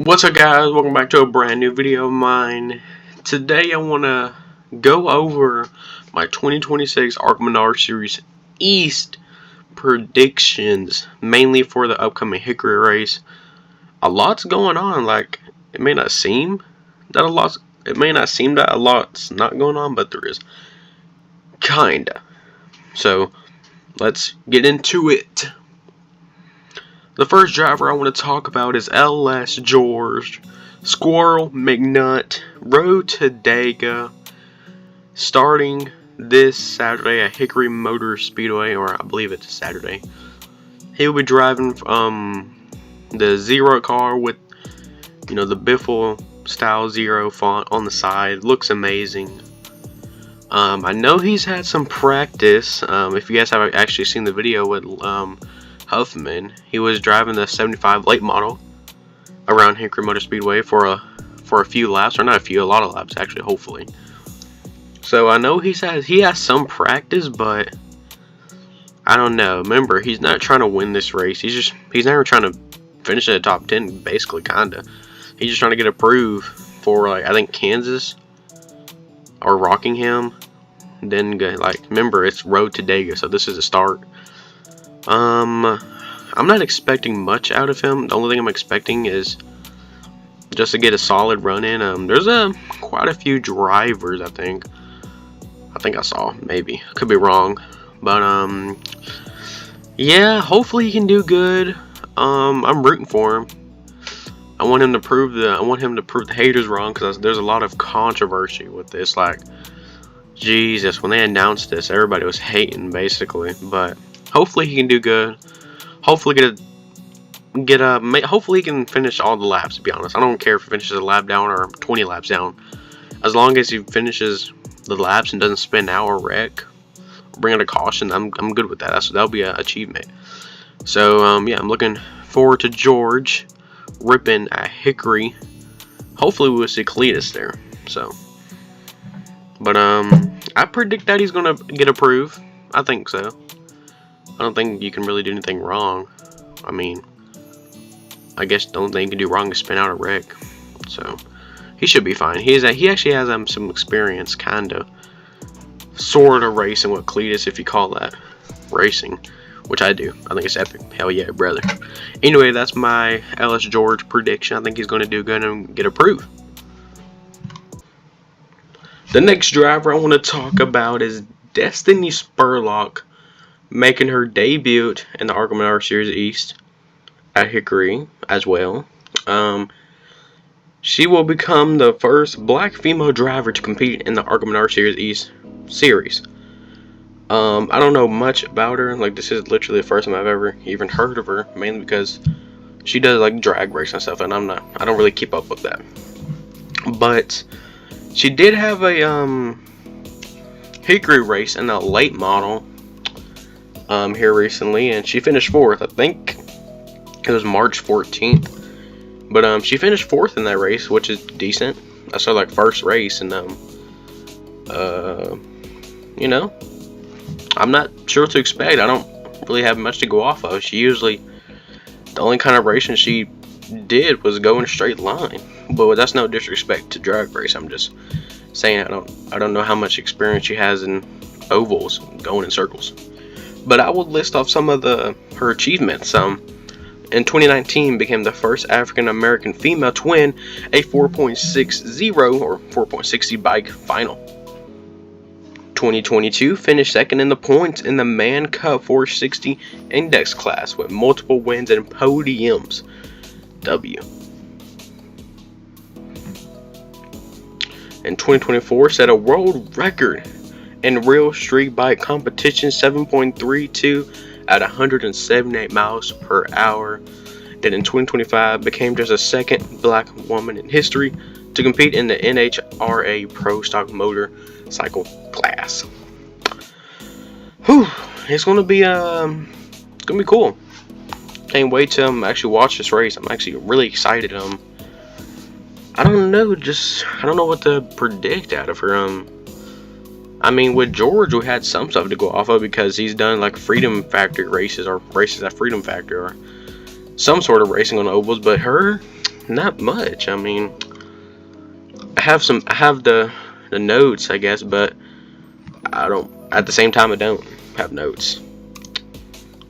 What's up, guys? Welcome back to a brand new video of mine. Today I want to go over my 2026 Arca Menards Series East predictions, mainly for the upcoming Hickory race. A lot's going on. Like, it may not seem that a lot's not going on, but there is. Kinda. So, let's get into it. The first driver I want to talk about is LS George Squirrel McNutt Road to Dega, starting this Saturday at Hickory Motor Speedway, or I believe it's Saturday. He will be driving the Zero car with, the Biffle style Zero font on the side. Looks amazing. I know he's had some practice. If you guys have actually seen the video with Huffman, he was driving the 75 late model around Hickory Motor Speedway for a few laps, or not a few, a lot of laps actually, hopefully. So I know he has some practice, but I don't know. Remember, he's not trying to win this race. He's never trying to finish in the top 10, basically, kinda. He's just trying to get approved for, like, I think Kansas or Rockingham. Then, remember, it's Road to Dega, so this is a start. I'm not expecting much out of him. The only thing I'm expecting is just to get a solid run in. There's quite a few drivers, I think I saw, maybe. Could be wrong. But, yeah, hopefully he can do good. I'm rooting for him. I want him to prove the haters wrong, because there's a lot of controversy with this. Like, Jesus, when they announced this, everybody was hating, basically. But hopefully he can do good. Hopefully hopefully he can finish all the laps, to be honest. I don't care if he finishes a lap down or 20 laps down. As long as he finishes the laps and doesn't spin out or wreck, bring it a caution, I'm good with that. That'll be an achievement. So, yeah, I'm looking forward to George ripping at Hickory. Hopefully we'll see Cletus there. So, but, I predict that he's going to get approved. I think so. I don't think you can really do anything wrong. I mean, I guess the only thing you can do wrong is spin out a wreck. So, he should be fine. He actually has some experience, sort of racing with Cletus, if you call that racing, which I do. I think it's epic. Hell yeah, brother. Anyway, that's my LS George prediction. I think he's going to do good and get approved. The next driver I want to talk about is Destiny Spurlock, making her debut in the Arca Menards Series East at Hickory as well. She will become the first black female driver to compete in the Arca Menards Series East series. I don't know much about her. Like, this is literally the first time I've ever even heard of her, mainly because she does like drag race and stuff, and I don't really keep up with that. But she did have a Hickory race in a late model here recently, and she finished 4th. I think it was March 14th, but she finished 4th in that race, which is decent. That's her first race, and I'm not sure what to expect. I don't really have much to go off of. The only kind of racing she did was go in a straight line, but that's no disrespect to drag race. I'm just saying I don't know how much experience she has in ovals, going in circles. But I will list off some of her achievements. In 2019, became the first African American female to win a 4.60 or 4.60 bike final. 2022, finished second in the points in the Man Cup 460 Index class with multiple wins and podiums. W. In 2024, set a world record in real street bike competition, 7.32 at 178 miles per hour. Then in 2025 became just a second black woman in history to compete in the NHRA Pro Stock Motorcycle class. Whew, it's gonna be cool. Can't wait to actually watch this race. I'm actually really excited. I don't know what to predict out of her. I mean, with George, we had some stuff to go off of because he's done like Freedom Factory races or races at Freedom Factory or some sort of racing on ovals. But her, Not much. I mean, I have the notes, I guess, but I don't. At the same time, I don't have notes.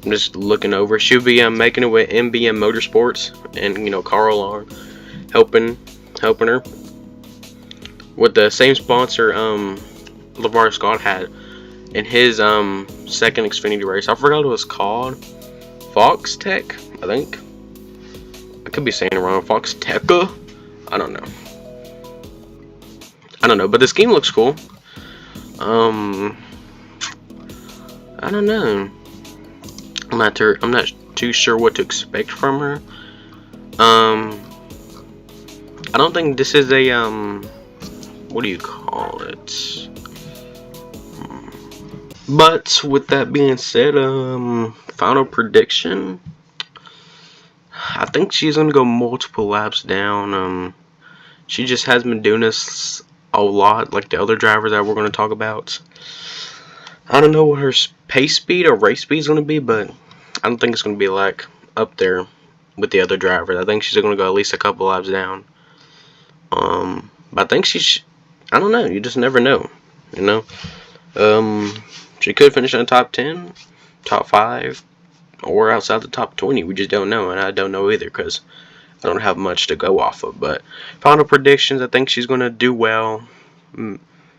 I'm just looking over. She'll be making it with MBM Motorsports, and Carl are helping her with the same sponsor LeVar Scott had in his second Xfinity race. I forgot what it was called. Fox Tech, I think. I could be saying it wrong. Fox Teca? I don't know. But the scheme looks cool. I don't know. I'm not too sure what to expect from her. I don't think this is a what do you call it? But with that being said, final prediction. I think she's gonna go multiple laps down. She just has been doing this a lot, like the other drivers that we're gonna talk about. I don't know what her pace speed or race speed is gonna be, but I don't think it's gonna be like up there with the other drivers. I think she's gonna go at least a couple laps down. But I think I don't know. You just never know, you know. She could finish in the top 10, top 5, or outside the top 20. We just don't know, and I don't know either because I don't have much to go off of. But final predictions, I think she's gonna do well.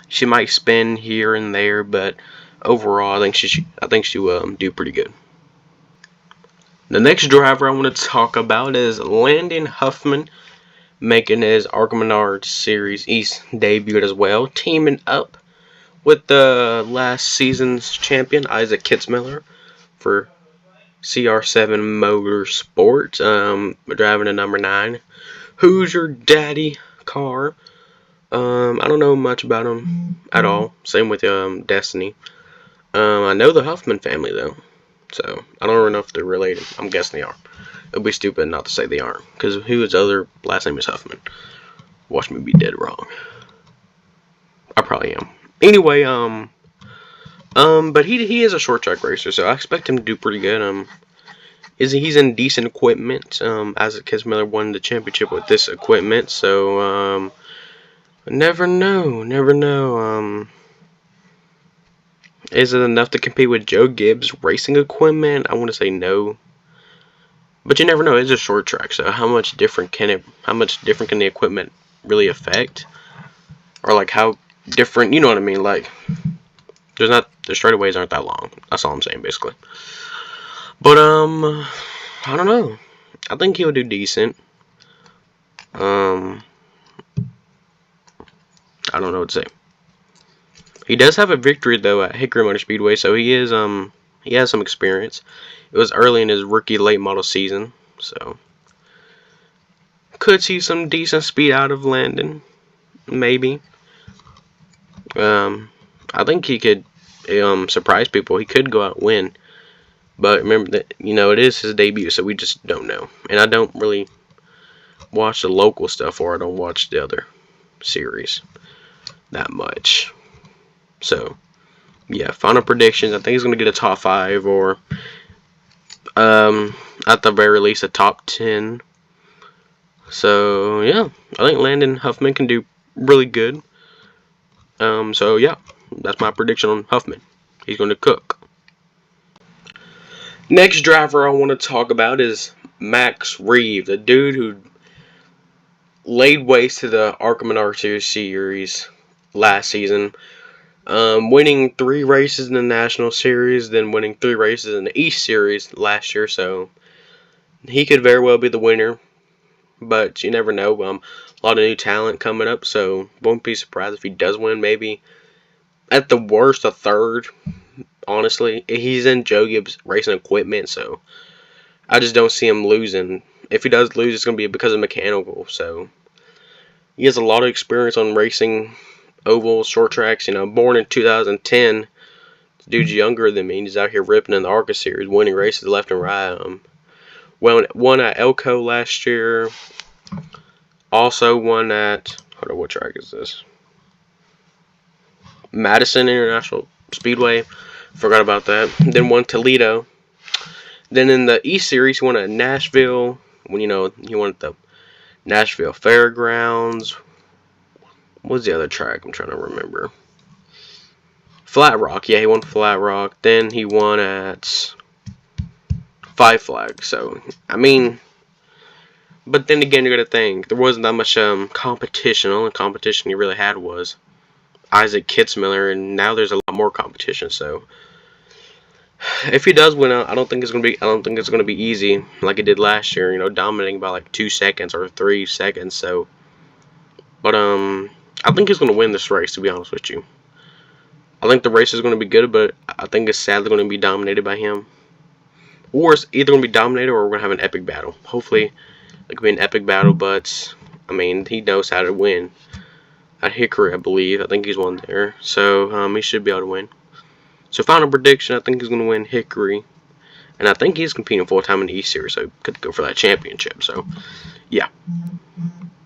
She might spin here and there, but overall, I think she will do pretty good. The next driver I want to talk about is Landon Huffman, making his Arca Menards Series East debut as well, teaming up with the last season's champion Isaac Kitzmiller for CR7 Motorsports. Driving a number 9 Hoosier Daddy car. I don't know much about him at all. Same with Destiny. I know the Huffman family though, so I don't know if they're related. I'm guessing they are. It would be stupid not to say they aren't, because whose other last name is Huffman? Watch me be dead wrong. I probably am. Anyway, but he is a short track racer, so I expect him to do pretty good. He's in decent equipment. Isaac Kitzmiller won the championship with this equipment, so never know. Is it enough to compete with Joe Gibbs' racing equipment? I want to say no. But you never know. It's a short track, so how much different can the equipment really affect? Or like how different, you know what I mean? Like the straightaways aren't that long. That's all I'm saying basically. But I don't know. I think he'll do decent. I don't know what to say. He does have a victory though at Hickory Motor Speedway, so he has some experience. It was early in his rookie late model season, so could see some decent speed out of Landon, maybe. I think he could surprise people. He could go out and win, but remember that it is his debut, so we just don't know. And I don't really watch the local stuff, or I don't watch the other series that much. So yeah, final predictions. I think he's gonna get a top 5 or at the very least a top 10. So yeah, I think Landon Huffman can do really good. So yeah, that's my prediction on Huffman. He's gonna cook. Next driver I want to talk about is Max Reeves, a dude who laid waste to the Arca Menards Series last season. Winning 3 races in the National Series, then winning 3 races in the East Series last year, so he could very well be the winner, but you never know. A lot of new talent coming up, so won't be surprised if he does win. Maybe at the worst a third. Honestly, he's in Joe Gibbs racing equipment, so I just don't see him losing. If he does lose, it's going to be because of mechanical, so he has a lot of experience on racing ovals, short tracks. Born in 2010. The dude's younger than me. He's out here ripping in the Arca Series, winning races left and right. Won at Elko last year. Also won at, hold on, what track is this? Madison International Speedway. Forgot about that. Then won Toledo. Then in the East Series, he won at Nashville. When he won at the Nashville Fairgrounds. What's the other track? I'm trying to remember. Flat Rock. Yeah, he won Flat Rock. Then he won at Five Flags. So, I mean, but then again, you gotta think, there wasn't that much competition. The only competition he really had was Isaac Kitzmiller, and now there's a lot more competition. So, if he does win out, I don't think it's gonna be easy like it did last year. You know, dominating by like 2 seconds or 3 seconds. So, but I think he's gonna win this race. To be honest with you, I think the race is gonna be good, but I think it's sadly gonna be dominated by him. Or it's either gonna be dominated or we're gonna have an epic battle. Hopefully, it could be an epic battle. But I mean, he knows how to win. At Hickory, I believe. I think he's won there, so he should be able to win. So final prediction, I think he's gonna win Hickory. And I think he's competing full time in the East Series, so could go for that championship. So, yeah.